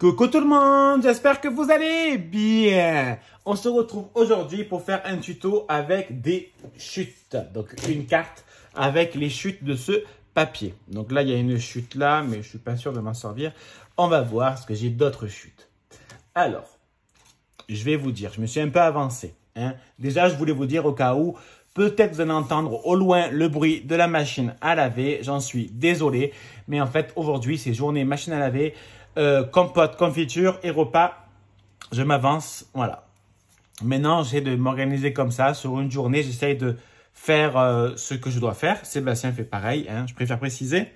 Coucou tout le monde, j'espère que vous allez bien. On se retrouve aujourd'hui pour faire un tuto avec des chutes. Donc une carte avec les chutes de ce papier. Donc là, il y a une chute là, mais je suis pas sûr de m'en servir. On va voir ce que j'ai d'autres chutes. Alors, je vais vous dire, je me suis un peu avancé. Déjà, je voulais vous dire au cas où, peut-être vous allez entendre au loin le bruit de la machine à laver. J'en suis désolé. Mais en fait, aujourd'hui, c'est journée machine à laver, compote, confiture et repas. Je m'avance, voilà. Maintenant, j'essaie de m'organiser comme ça. Sur une journée, j'essaie de faire ce que je dois faire. Sébastien fait pareil, je préfère préciser.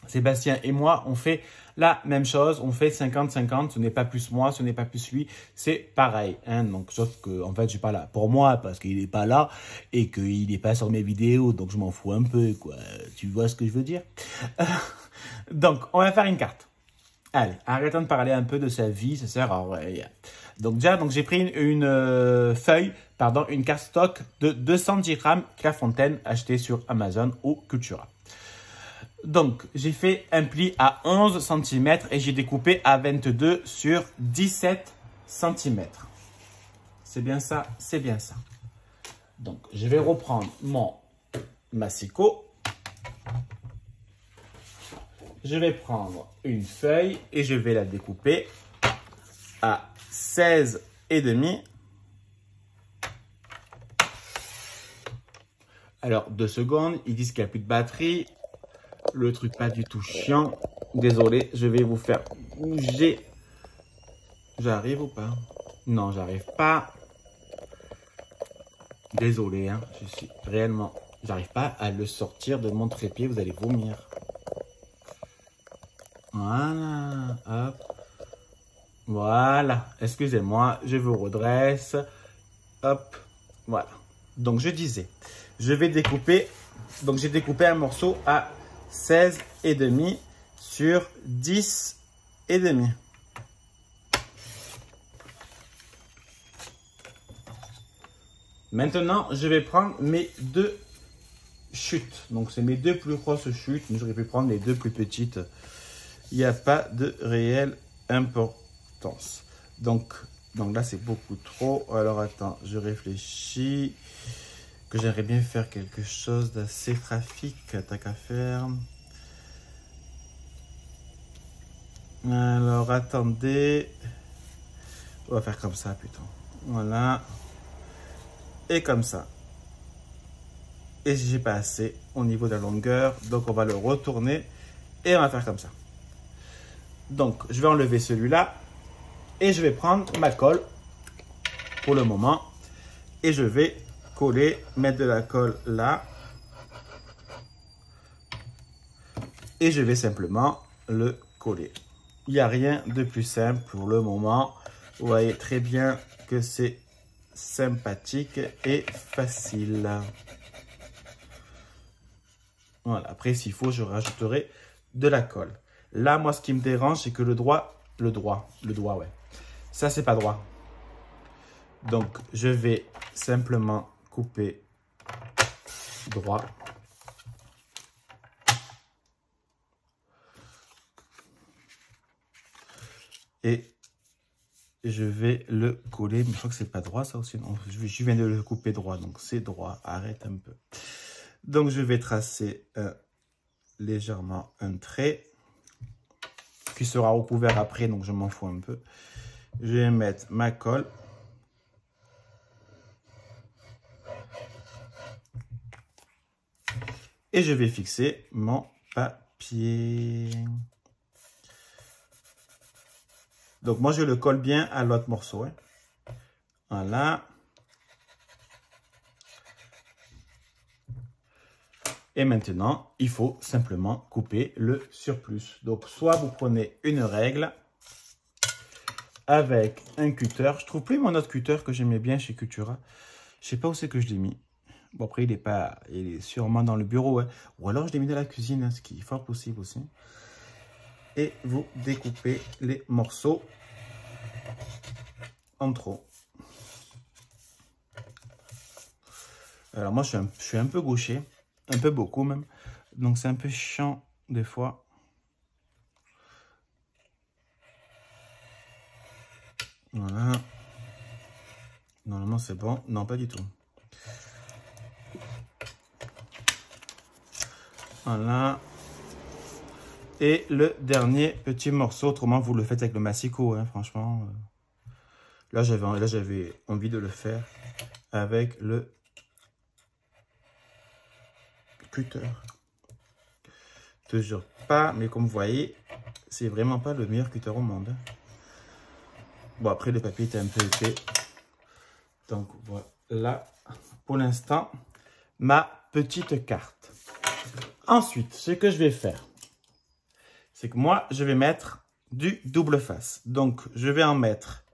Sébastien et moi, on fait la même chose. On fait 50-50. Ce n'est pas plus moi, ce n'est pas plus lui. C'est pareil. Donc, sauf que, en fait, je suis pas là pour moi parce qu'il n'est pas là et qu'il n'est pas sur mes vidéos. Donc, je m'en fous un peu, quoi. Tu vois ce que je veux dire? Donc, on va faire une carte. Allez, arrêtons de parler un peu de sa vie. Ça sert à rien. Donc, déjà, j'ai pris une carte stock de 210 grammes Clairefontaine achetée sur Amazon ou Cultura. Donc, j'ai fait un pli à 11 cm et j'ai découpé à 22 sur 17 cm. C'est bien ça, c'est bien ça. Donc, je vais reprendre mon massicot. Je vais prendre une feuille et je vais la découper à 16,5. Alors, 2 secondes, ils disent qu'il n'y a plus de batterie. Le truc pas du tout chiant. Désolé, je vais vous faire bouger. J'arrive ou pas? Non, j'arrive pas. Désolé, je suis réellement... J'arrive pas à le sortir de mon trépied, vous allez vomir. Voilà, hop. Voilà, excusez-moi, je vous redresse. Hop, voilà. Donc, je disais, je vais découper... Donc, j'ai découpé un morceau à 16,5 sur 10,5. Maintenant, je vais prendre mes deux chutes. Donc, c'est mes deux plus grosses chutes, mais j'aurais pu prendre les deux plus petites. Il n'y a pas de réelle importance. Donc là, c'est beaucoup trop. Alors, attends, je réfléchis. Que j'aimerais bien faire quelque chose d'assez trafic, tant qu'à faire. Alors, attendez. On va faire comme ça, plutôt. Voilà. Et comme ça. Et j'ai pas assez au niveau de la longueur. Donc, on va le retourner. Et on va faire comme ça. Donc, je vais enlever celui-là. Et je vais prendre ma colle. Pour le moment. Et je vais coller, mettre de la colle là. Et je vais simplement le coller. Il n'y a rien de plus simple pour le moment. Vous voyez très bien que c'est sympathique et facile. Voilà. Après, s'il faut, je rajouterai de la colle. Là, moi, ce qui me dérange, c'est que le doigt, ouais. Ça, c'est pas droit. Donc, je vais simplement couper droit. Et je vais le coller. Mais je crois que c'est pas droit, ça aussi. Non, je viens de le couper droit, donc c'est droit. Arrête un peu. Donc, je vais tracer légèrement un trait qui sera recouvert après, donc je m'en fous un peu. Je vais mettre ma colle. Et je vais fixer mon papier. Donc, moi, je le colle bien à l'autre morceau. Voilà. Et maintenant, il faut simplement couper le surplus. Donc, soit vous prenez une règle avec un cutter. Je trouve plus mon autre cutter que j'aimais bien chez Cultura. Je sais pas où c'est que je l'ai mis. Bon, après, il est sûrement dans le bureau. Ou alors, je l'ai mis dans la cuisine, ce qui est fort possible aussi. Et vous découpez les morceaux en trop. Alors, moi, je suis un peu gaucher. Un peu beaucoup, même. Donc, c'est un peu chiant, des fois. Voilà. Normalement, c'est bon. Non, pas du tout. Voilà. Et le dernier petit morceau. Autrement, vous le faites avec le massicot, hein, franchement. Là, j'avais envie de le faire avec le cutter. Toujours pas, mais comme vous voyez, c'est vraiment pas le meilleur cutter au monde. Bon, après, le papier était un peu épais. Donc, voilà, pour l'instant, ma petite carte. Ensuite, ce que je vais faire, c'est que moi, je vais mettre du double face. Donc, je vais en mettre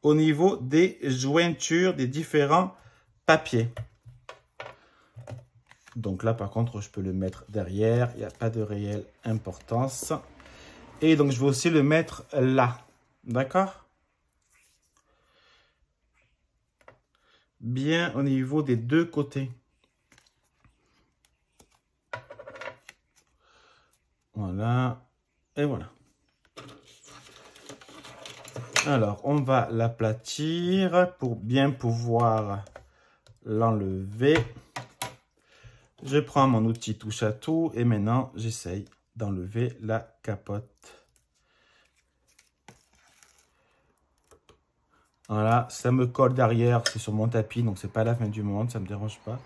au niveau des jointures des différents papiers. Donc là, par contre, je peux le mettre derrière. Il n'y a pas de réelle importance. Et donc, je vais aussi le mettre là. D'accord? Bien au niveau des deux côtés. Voilà. Et voilà. Alors, on va l'aplatir pour bien pouvoir l'enlever. Je prends mon outil touche à tout et maintenant, j'essaye d'enlever la capote. Voilà, ça me colle derrière, c'est sur mon tapis, donc c'est pas la fin du monde, ça me dérange pas.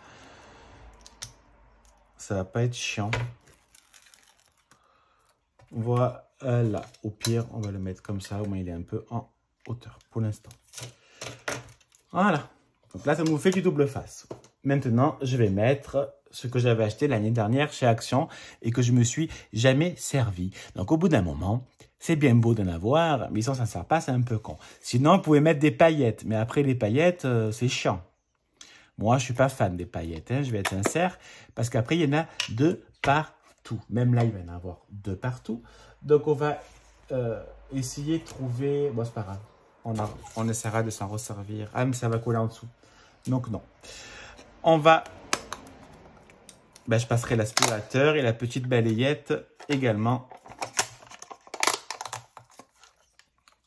Ça va pas être chiant. Voilà, au pire, on va le mettre comme ça, au moins il est un peu en hauteur pour l'instant. Voilà, donc là, ça nous fait du double face. Maintenant, je vais mettre ce que j'avais acheté l'année dernière chez Action et que je me suis jamais servi. Donc, au bout d'un moment, c'est bien beau d'en avoir, mais si on s'en sert pas, c'est un peu con. Sinon, vous pouvez mettre des paillettes, mais après les paillettes, c'est chiant. Moi, je suis pas fan des paillettes, hein, je vais être sincère, parce qu'après, il y en a de partout. Même là, il va y en avoir de partout. Donc, on va essayer de trouver... Bon, c'est pas grave. On essaiera de s'en resservir. Ah, mais ça va coller en dessous. Donc, non. On va... Ben, je passerai l'aspirateur et la petite balayette également.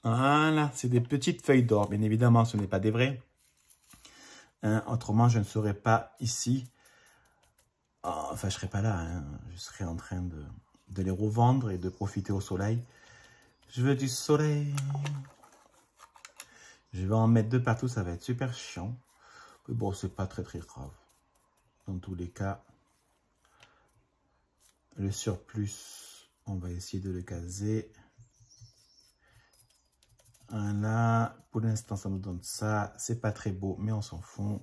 Voilà, c'est des petites feuilles d'or. Bien évidemment, ce n'est pas des vrais. Hein, autrement, je ne serais pas ici. Oh, enfin, je ne serais pas là. Hein. Je serais en train de les revendre et de profiter au soleil. Je veux du soleil. Je vais en mettre de partout. Ça va être super chiant. Mais bon, c'est pas très grave. Dans tous les cas, le surplus, on va essayer de le caser. Voilà, pour l'instant, ça nous donne ça. C'est pas très beau, mais on s'en fout.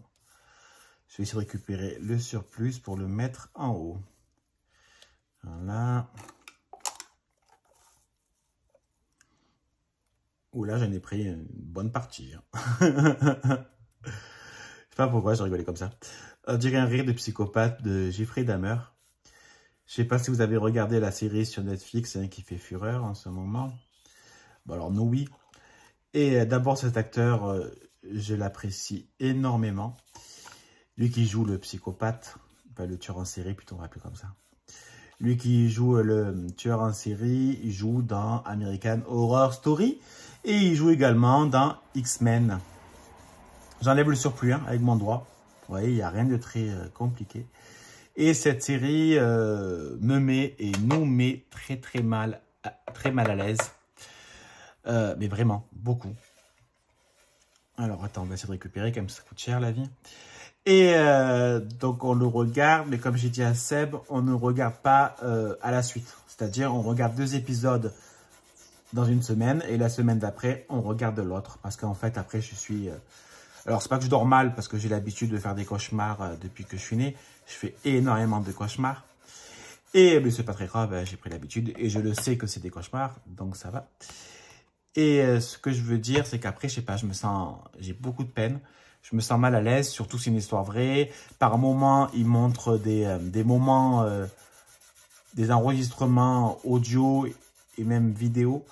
Je vais essayer de récupérer le surplus pour le mettre en haut. Voilà. Oula, j'en ai pris une bonne partie. Je sais pas pourquoi, j'ai rigolé comme ça. On dirait un rire de psychopathe de Jeffrey Dahmer. Je sais pas si vous avez regardé la série sur Netflix qui fait fureur en ce moment. Bon, alors nous, oui. Et d'abord, cet acteur, je l'apprécie énormément. Lui qui joue le psychopathe, enfin le tueur en série, plutôt on va appeler comme ça. Lui qui joue le tueur en série, il joue dans American Horror Story. Et il joue également dans X-Men. J'enlève le surplus avec mon doigt. Vous voyez, il n'y a rien de très compliqué. Et cette série me met et nous met très mal à l'aise. Mais vraiment, beaucoup. Alors, attends, on va essayer de récupérer, comme ça coûte cher la vie. Et donc, on le regarde, mais comme j'ai dit à Seb, on ne regarde pas à la suite. C'est-à-dire, on regarde 2 épisodes dans une semaine, et la semaine d'après, on regarde l'autre. Parce qu'en fait, après, je suis... Alors, c'est pas que je dors mal, parce que j'ai l'habitude de faire des cauchemars depuis que je suis né. Je fais énormément de cauchemars. Et mais c'est pas très grave, j'ai pris l'habitude, et je le sais que c'est des cauchemars, donc ça va. Et ce que je veux dire, c'est qu'après, je sais pas, j'ai beaucoup de peine. Je me sens mal à l'aise, surtout c'est une histoire vraie. Par moments, il montre des moments, des enregistrements audio et même vidéo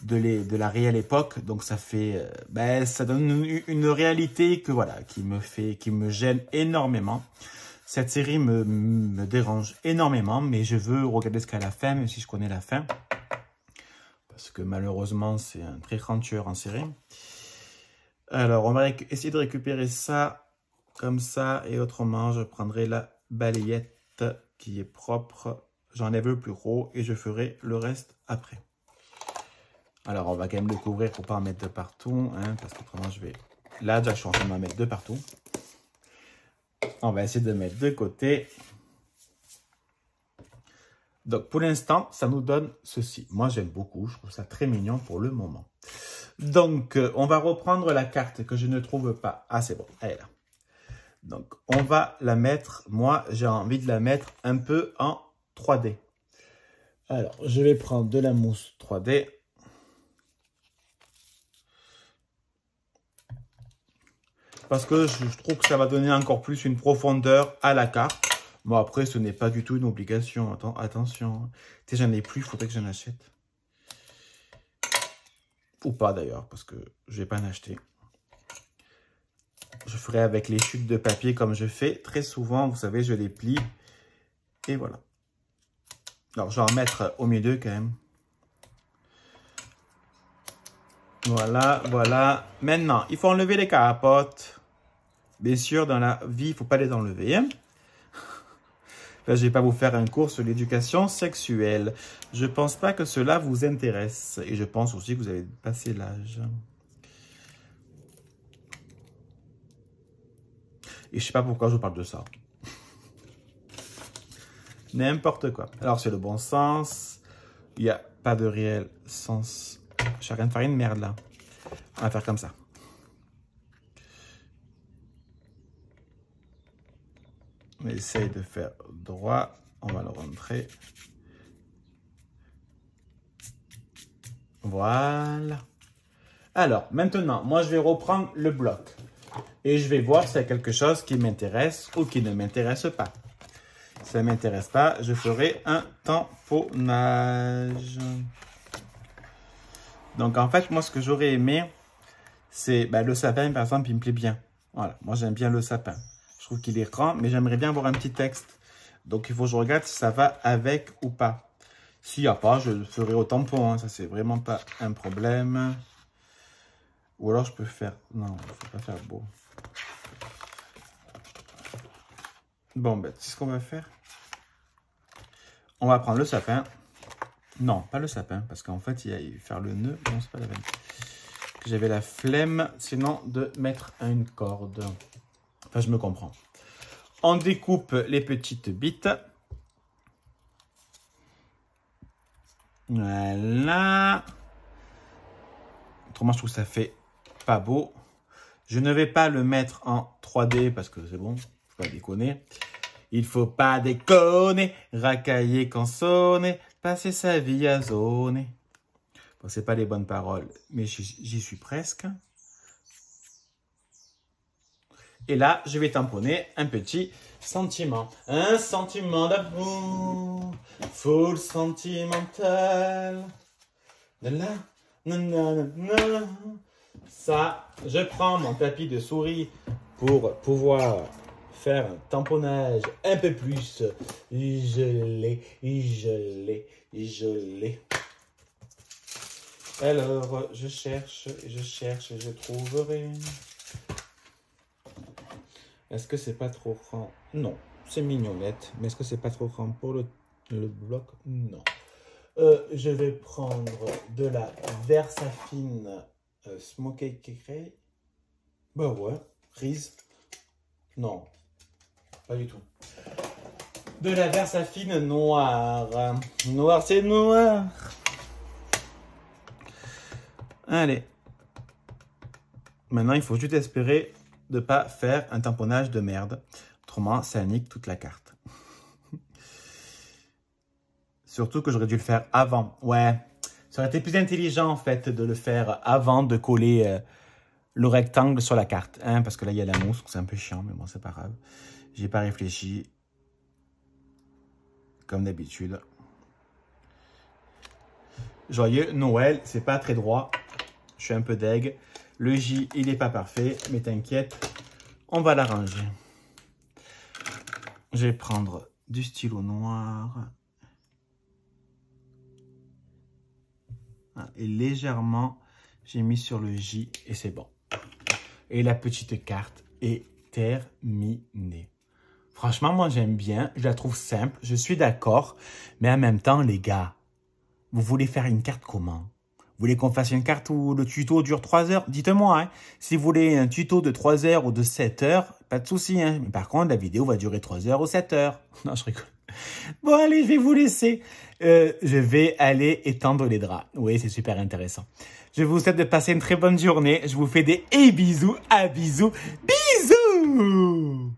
de la réelle époque. Donc ça fait, ça donne une réalité que voilà, qui me gêne énormément. Cette série me dérange énormément, mais je veux regarder ce qu'à la fin, même si je connais la fin. parce que malheureusement, c'est un très grand tueur en série. Alors, on va essayer de récupérer ça comme ça, et autrement, je prendrai la balayette qui est propre. J'enlève le plus gros et je ferai le reste après. Alors, on va quand même le couvrir pour pas en mettre de partout, hein, parce qu'autrement, je vais... Là, déjà, je suis en train d'en mettre de partout. On va essayer de mettre de côté. Donc, pour l'instant, ça nous donne ceci. Moi, j'aime beaucoup. Je trouve ça très mignon pour le moment. Donc, on va reprendre la carte que je ne trouve pas. Ah, c'est bon. Elle est là. Donc, on va la mettre. Moi, j'ai envie de la mettre un peu en 3D. Alors, je vais prendre de la mousse 3D. Parce que je trouve que ça va donner encore plus une profondeur à la carte. Bon, après, ce n'est pas du tout une obligation. Attention. Tu sais, j'en ai plus, il faudrait que j'en achète. Ou pas d'ailleurs, parce que je vais pas en acheter. Je ferai avec les chutes de papier comme je fais très souvent. Vous savez, je les plie. Et voilà. Alors, je vais en mettre au milieu quand même. Voilà, voilà. Maintenant, il faut enlever les carapotes. Bien sûr, dans la vie, il ne faut pas les enlever. Hein? Là, je ne vais pas vous faire un cours sur l'éducation sexuelle. Je ne pense pas que cela vous intéresse. Et je pense aussi que vous avez passé l'âge. Et je ne sais pas pourquoi je vous parle de ça. N'importe quoi. Alors, c'est le bon sens. Il n'y a pas de réel sens. Je suis en train de faire une merde là. On va faire comme ça. On essaye de faire droit. On va le rentrer. Voilà. Alors, maintenant, moi, je vais reprendre le bloc. Et je vais voir s'il y a quelque chose qui m'intéresse ou qui ne m'intéresse pas. Si ça ne m'intéresse pas, je ferai un tamponnage. Donc, en fait, moi, ce que j'aurais aimé, c'est le sapin, par exemple, il me plaît bien. Voilà, moi, j'aime bien le sapin. Je trouve qu'il est grand, mais j'aimerais bien avoir un petit texte. Donc, il faut que je regarde si ça va avec ou pas. S'il n'y a pas, je le ferai au tampon. Hein. Ça, c'est vraiment pas un problème. Ou alors, je peux faire... Non, il ne faut pas faire beau. Bon, c'est ce qu'on va faire. On va prendre le sapin. Non, pas le sapin, parce qu'en fait, il y a faire le nœud. Non, c'est pas la peine. J'avais la flemme, sinon, de mettre une corde. Enfin, je me comprends. On découpe les petites bites. Voilà. Autrement, je trouve que ça fait pas beau. Je ne vais pas le mettre en 3D parce que c'est bon, faut pas déconner. Il faut pas déconner, racailler, cançonner, passer sa vie à zoner. Bon, c'est pas les bonnes paroles, mais j'y suis presque. Et là, je vais tamponner un petit sentiment. Un sentiment d'amour, full sentimental. De là, nanana. Ça, je prends mon tapis de souris pour pouvoir faire un tamponnage un peu plus gelé. Alors, je cherche, et je trouverai. Est-ce que c'est pas trop grand? Non, c'est mignonnette. Mais est-ce que c'est pas trop grand pour le bloc? Non. Je vais prendre de la Versafine Smoky Cray. Bah ouais, Rise. Non, pas du tout. De la Versafine noire. Noir, c'est noir. Allez. Maintenant, il faut juste espérer de ne pas faire un tamponnage de merde. Autrement, ça nique toute la carte. Surtout que j'aurais dû le faire avant. Ouais, ça aurait été plus intelligent en fait de le faire avant de coller le rectangle sur la carte. Hein, parce que là, il y a la mousse, c'est un peu chiant, mais bon, c'est pas grave. J'ai pas réfléchi. Comme d'habitude. Joyeux Noël, c'est pas très droit. Je suis un peu deg. Le J, il n'est pas parfait, mais t'inquiète, on va l'arranger. Je vais prendre du stylo noir. Et légèrement, j'ai mis sur le J et c'est bon. Et la petite carte est terminée. Franchement, moi, j'aime bien. Je la trouve simple. Je suis d'accord. Mais en même temps, les gars, vous voulez faire une carte comment? Vous voulez qu'on fasse une carte où le tuto dure 3 heures? Dites-moi, hein. Si vous voulez un tuto de 3 heures ou de 7 heures, pas de souci, hein. Mais par contre, la vidéo va durer 3 heures ou 7 heures. Non, je rigole. Bon, allez, je vais vous laisser. Je vais aller étendre les draps. Oui, c'est super intéressant. Je vous souhaite de passer une très bonne journée. Je vous fais des bisous à bisous. Bisous!